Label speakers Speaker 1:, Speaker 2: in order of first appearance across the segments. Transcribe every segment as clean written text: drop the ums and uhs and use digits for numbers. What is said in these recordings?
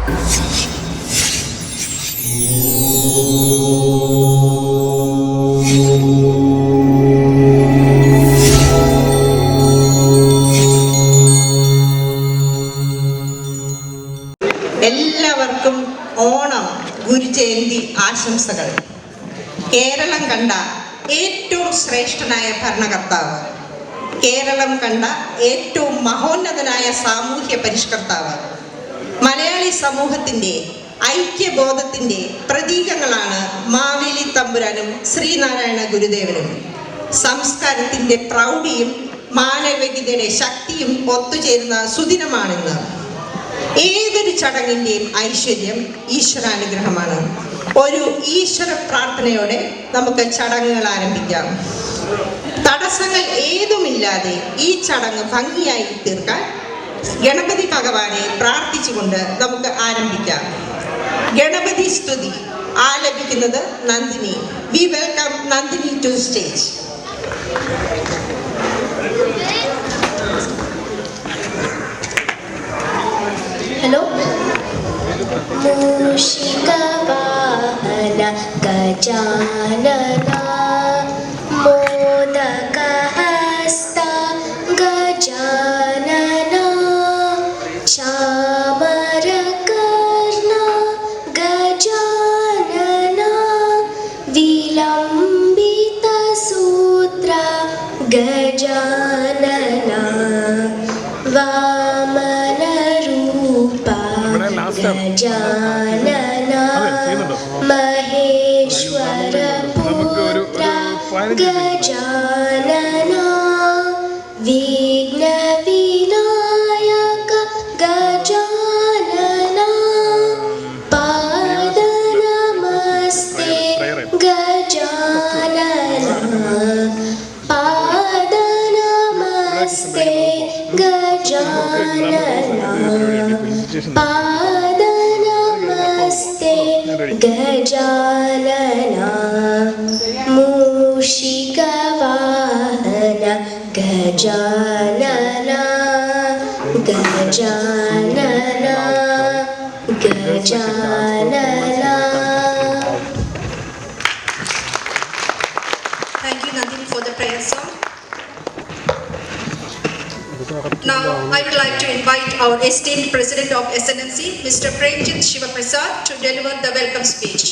Speaker 1: എല്ലാവർക്കും ഓണം ഗുരുജയന്തി ആശംസകൾ. കേരളം കണ്ട ഏറ്റവും ശ്രേഷ്ഠനായ ഭരണകർത്താവ്, കേരളം കണ്ട ഏറ്റവും മഹോന്നതനായ സാമൂഹ്യ പരിഷ്കർത്താവ്, മലയാളി സമൂഹത്തിൻ്റെ ഐക്യബോധത്തിൻ്റെ പ്രതീകങ്ങളാണ് മാവേലി തമ്പുരാനും ശ്രീനാരായണ ഗുരുദേവനും. സംസ്കാരത്തിൻ്റെ പ്രൗഢിയും മാനവികതയുടെ ശക്തിയും ഒത്തുചേരുന്ന സുദിനമാണിന്ന്. ഏതൊരു ചടങ്ങിൻ്റെയും ഐശ്വര്യം ഈശ്വരാനുഗ്രഹമാണ്. ഒരു ഈശ്വര പ്രാർത്ഥനയോടെ നമുക്ക് ചടങ്ങുകൾ ആരംഭിക്കാം. തടസ്സങ്ങൾ ഏതുമില്ലാതെ ഈ ചടങ്ങ് ഭംഗിയായി തീർക്കാൻ ഗണപതി ഭഗവാനെ പ്രാർത്ഥിച്ചുകൊണ്ട് നമുക്ക് ആരംഭിക്കാം. ഗണപതി സ്തുതി ആലപിക്കുന്നത് Nandini. We welcome Nandini to stage.
Speaker 2: Hello. മൂഷികവാഹന ഗജാനന മോദകഹസ്ത ഗജാനന ചാമരകർണ ഗജാനന വിലംബിതസൂത്ര ഗജാനന ഗജാനന മഹേശ്വര പുത്ര ഗജാനന വിഘ്ന വിനായക ഗജാനന പാദ നമസ്തേ ഗജാനന പാദ നമസ്തേ ഗജാനന പാദ നമസ്തേ ഗജാനന മൂഷികവാഹന Gajanana Gajanana Gajanana.
Speaker 1: Thank you, Nandini, for the prayer song. Now, I would like to invite our esteemed President of SNMC, Mr. Premjit Shivaprasad, to deliver the welcome speech.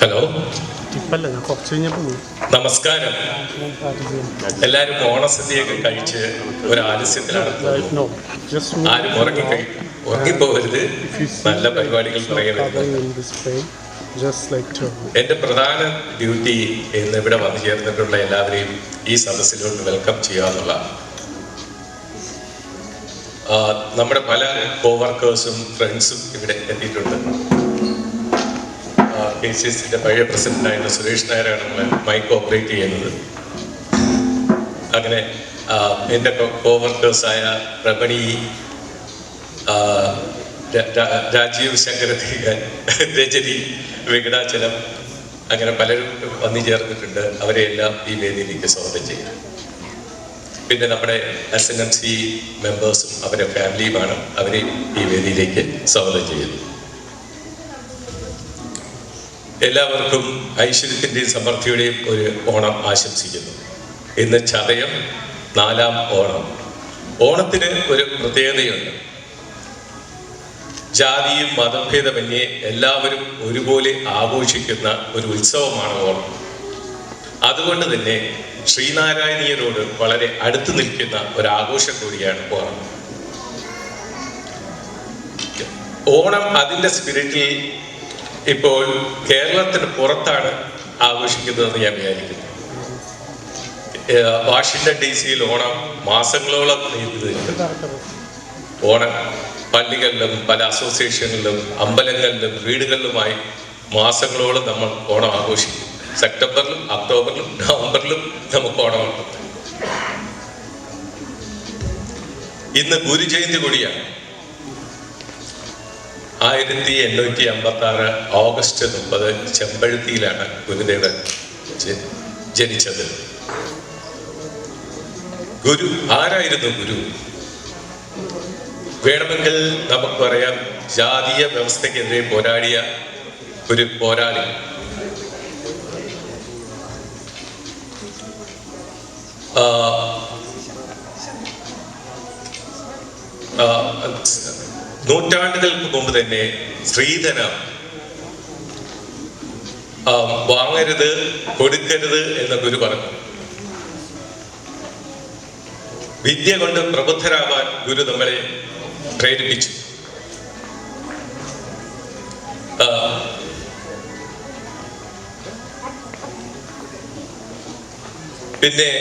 Speaker 3: Hello, നമസ്കാരം. എല്ലാവരും ഓണസദ്യയൊക്കെ കഴിച്ച് ഒരു ആലസ്യത്തിലാണ്. ആരും ഉറങ്ങിപ്പോകരുത്. നല്ല പരിപാടികൾ എന്റെ പ്രധാന ഡ്യൂട്ടി ഇന്ന് ഇവിടെ വന്നു ചേർന്നിട്ടുള്ള എല്ലാവരെയും ഈ സദസ്സിലോട്ട് വെൽക്കം ചെയ്യുക എന്നുള്ളതാണ്. നമ്മുടെ പല കോവർക്കേഴ്സും ഫ്രണ്ട്സും ഇവിടെ എത്തിയിട്ടുണ്ട്. KCSന്റെ പഴയ പ്രസിഡന്റായിരുന്ന സുരേഷ് നായരാണ് നമ്മളെ മൈക്ക് ഓപ്പറേറ്റ് ചെയ്യുന്നത്. അങ്ങനെ എൻ്റെ കോവർക്കേഴ്സായ രമണി, രാജീവ് ശങ്കരധികൻ, രജനി, വെങ്കടാചലം, അങ്ങനെ പലരും വന്നു ചേർന്നിട്ടുണ്ട്. അവരെയെല്ലാം ഈ വേദിയിലേക്ക് സ്വാഗതം ചെയ്യും. പിന്നെ നമ്മുടെ SNMC മെമ്പേഴ്സും അവരുടെ ഫാമിലിയുമാണ്. അവരെ ഈ വേദിയിലേക്ക് സ്വാഗതം ചെയ്യുന്നു. എല്ലാവർക്കും ഐശ്വര്യത്തിൻ്റെയും സമൃദ്ധിയുടെയും ഒരു ഓണം ആശംസിക്കുന്നു. ഇന്ന് ചതയം 4ാം ഓണം. ഓണത്തിന് ഒരു പ്രത്യേകതയുണ്ട്. ജാതിയും മതഭേദമന്യേ എല്ലാവരും ഒരുപോലെ ആഘോഷിക്കുന്ന ഒരു ഉത്സവമാണ് ഓണം. അതുകൊണ്ട് തന്നെ ശ്രീനാരായണീയരോട് വളരെ അടുത്ത് നിൽക്കുന്ന ഒരാഘോഷം കൂടിയാണ് ഓണം. ഓണം അതിൻ്റെ സ്പിരിറ്റിൽ ഇപ്പോൾ കേരളത്തിന് പുറത്താണ് ആഘോഷിക്കുന്നതെന്ന് ഞാൻ വിചാരിക്കുന്നു. വാഷിംഗ്ടൺ DC-യിൽ ഓണം മാസങ്ങളോളം നീണ്ടു. ഓണം പള്ളികളിലും പല അസോസിയേഷനുകളിലും അമ്പലങ്ങളിലും വീടുകളിലുമായി മാസങ്ങളോളം നമ്മൾ ഓണം ആഘോഷിക്കും. സെപ്റ്റംബറിലും ഒക്ടോബറിലും നവംബറിലും നമുക്ക് ഓണമുണ്ട്. ഇന്ന് ഗുരുജയന്തി കൂടിയാണ്. 1856 ഓഗസ്റ്റ് 30 ചെമ്പഴുത്തിയിലാണ് ഗുരുദേവൻ ജനിച്ചത്. ഗുരു ആരായിരുന്നു? ഗുരു വേണമെങ്കിൽ നമുക്ക് പറയാം, ജാതീയ വ്യവസ്ഥക്കെതിരെ പോരാടിയ ഒരു പോരാളി. നൂറ്റാണ്ടുകൾക്ക് മുമ്പ് തന്നെ സ്ത്രീധനം വാങ്ങരുത്, കൊടുക്കരുത് എന്ന് ഗുരു പറഞ്ഞു. വിദ്യ കൊണ്ട് പ്രബുദ്ധരാവാൻ ഗുരു നമ്മളെ പ്രേരിപ്പിച്ചു. പിന്നെ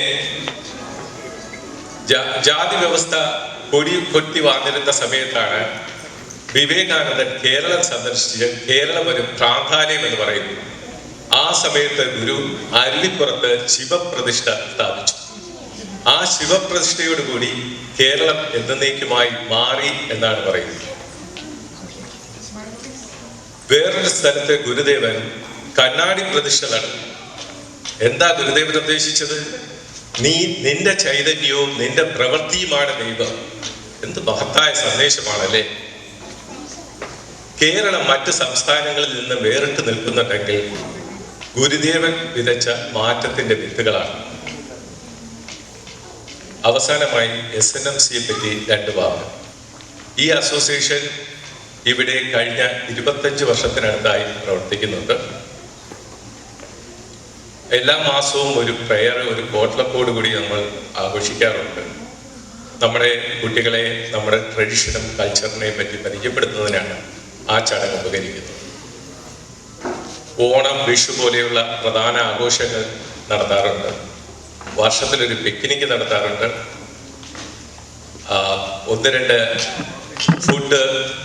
Speaker 3: ജാതി വ്യവസ്ഥ കൊടി വാങ്ങിരുന്ന സമയത്താണ് വിവേകാനന്ദൻ കേരളം സന്ദർശിച്ച് കേരളം ഒരു പ്രാധാന്യം എന്ന് പറയുന്നു. ആ സമയത്ത് ഗുരു അരുവിപ്പുറത്ത് ശിവപ്രതിഷ്ഠ സ്ഥാപിച്ചു. ആ ശിവപ്രതിഷ്ഠയോടുകൂടി കേരളം എന്നേക്കുമായി മാറി എന്നാണ് പറയുന്നത്. വേറൊരു സ്ഥലത്ത് ഗുരുദേവൻ കണ്ണാടി പ്രതിഷ്ഠ നടത്തി. എന്താ ഗുരുദേവൻ ഉദ്ദേശിച്ചത്? നിന്റെ ചൈതന്യവും നിന്റെ പ്രവൃത്തിയുമാണ് ദൈവം. എന്ത് മഹത്തായ സന്ദേശമാണല്ലേ. കേരളം മറ്റ് സംസ്ഥാനങ്ങളിൽ നിന്ന് വേറിട്ട് നിൽക്കുന്നുണ്ടെങ്കിൽ ഗുരുദേവൻ വിതച്ച മാറ്റത്തിന്റെ വിത്തുകളാണ്. അവസാനമായി SNMCയെ പറ്റി 2 വാക്ക്. ഈ അസോസിയേഷൻ ഇവിടെ കഴിഞ്ഞ 25 വർഷത്തിനടുത്തായി പ്രവർത്തിക്കുന്നുണ്ട്. എല്ലാ മാസവും ഒരു പ്രയർ, ഒരു പോട്ട്ലക്കോട് കൂടി നമ്മൾ ആഘോഷിക്കാറുണ്ട്. നമ്മുടെ കുട്ടികളെ നമ്മുടെ ട്രഡീഷനും കൾച്ചറിനെയും പറ്റി പരിചയപ്പെടുത്തുന്നതിനാണ് ആ ചടങ്ങ് ഉപകരിക്കുന്നത്. ഓണം, വിഷു പോലെയുള്ള പ്രധാന ആഘോഷങ്ങൾ നടത്താറുണ്ട്. വർഷത്തിലൊരു പിക്നിക് നടത്താറുണ്ട്. 1-2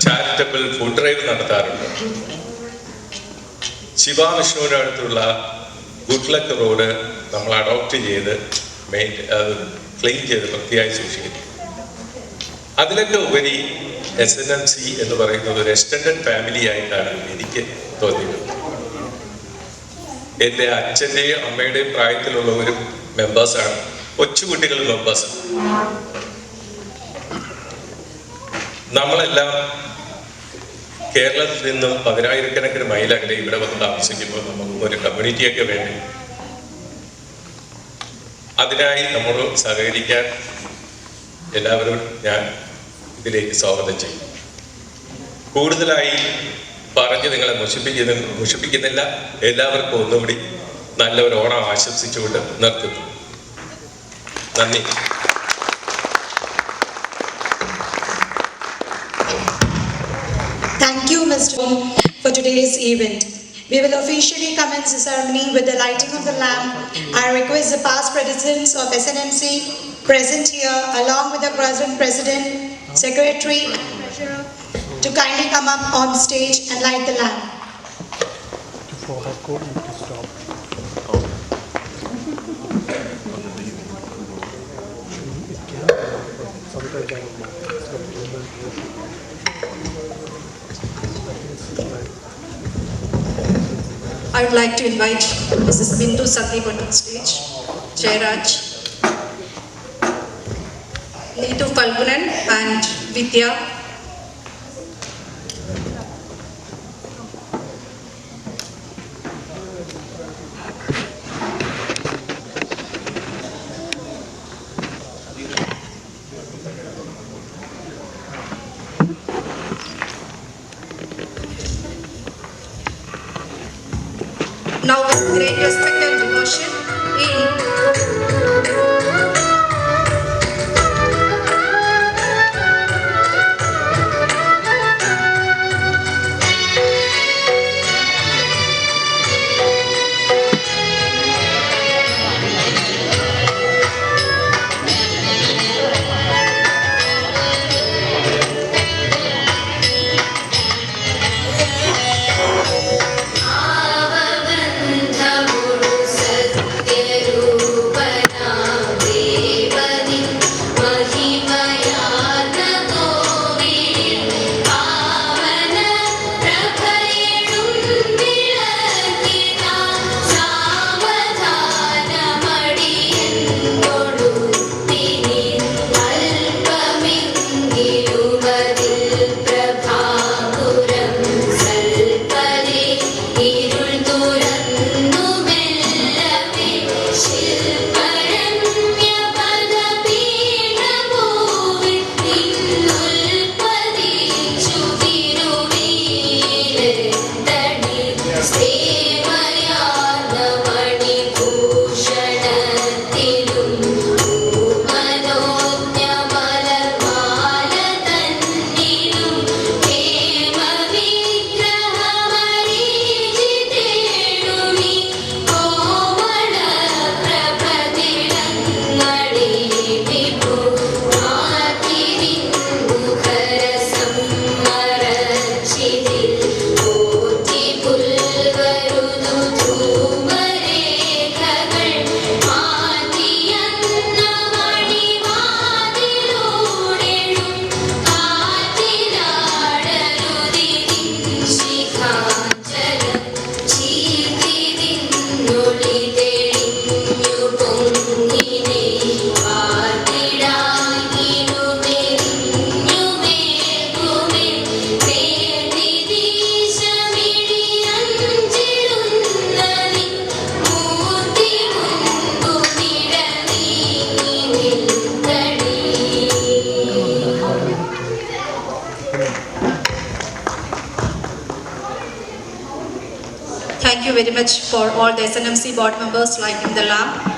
Speaker 3: ചാരിറ്റബിൾ ഫുഡ് ഡ്രൈവ് നടത്താറുണ്ട്. ശിവാവിഷ്ണുവിൻ്റെ അടുത്തുള്ള ഗുഡ് ലക്ക് റോഡ് നമ്മൾ അഡോപ്റ്റ് ചെയ്ത് ക്ലീൻ ചെയ്ത് വൃത്തിയായി സൂക്ഷിക്കുന്നു. അതിലൊക്കെ ഉപരി SNMC എന്ന് പറയുന്നത് ഒരു എക്സ്റ്റൻഡഡ് ഫാമിലി ആയിട്ടാണ് എനിക്ക് തോന്നിയത്. എൻ്റെ അച്ഛൻ്റെയും അമ്മയുടെയും പ്രായത്തിലുള്ള ഒരു മെമ്പേഴ്സാണ്, കൊച്ചുകുട്ടികൾ മെമ്പേഴ്സാണ്. നമ്മളെല്ലാം കേരളത്തിൽ നിന്നും 10,000-കണക്കിന് മൈൽ അകലെ ഇവിടെ വന്ന് താമസിക്കുമ്പോൾ നമുക്ക് ഒരു കമ്മ്യൂണിറ്റിയൊക്കെ വേണ്ടി. അതിനായി നമ്മൾ സഹകരിക്കാൻ എല്ലാവരും ഞാൻ ഇതിലേക്ക് സ്വാഗതം ചെയ്യും. കൂടുതലായി പറഞ്ഞ് നിങ്ങളെ മുഷിപ്പിക്കുന്നില്ല. എല്ലാവർക്കും ഒന്നുകൂടി നല്ലൊരു ഓണം ആശംസിച്ചുകൊണ്ട് നിർത്തുന്നു. നന്ദി.
Speaker 4: Thank you, Mr. for today's event. We will officially commence the ceremony with the lighting of the lamp. I request the past presidents of SNMC present here, along with the present president, secretary, and treasurer, to kindly come up on stage and light the lamp.
Speaker 1: I would like to invite Mrs. Bindu Sathipat on stage, Jairaj, Neetu Falgunan and Vidya. Now with great respect and devotion,
Speaker 2: Guru Satya Rupa
Speaker 1: very much for all the SNMC board members lighting the lamp.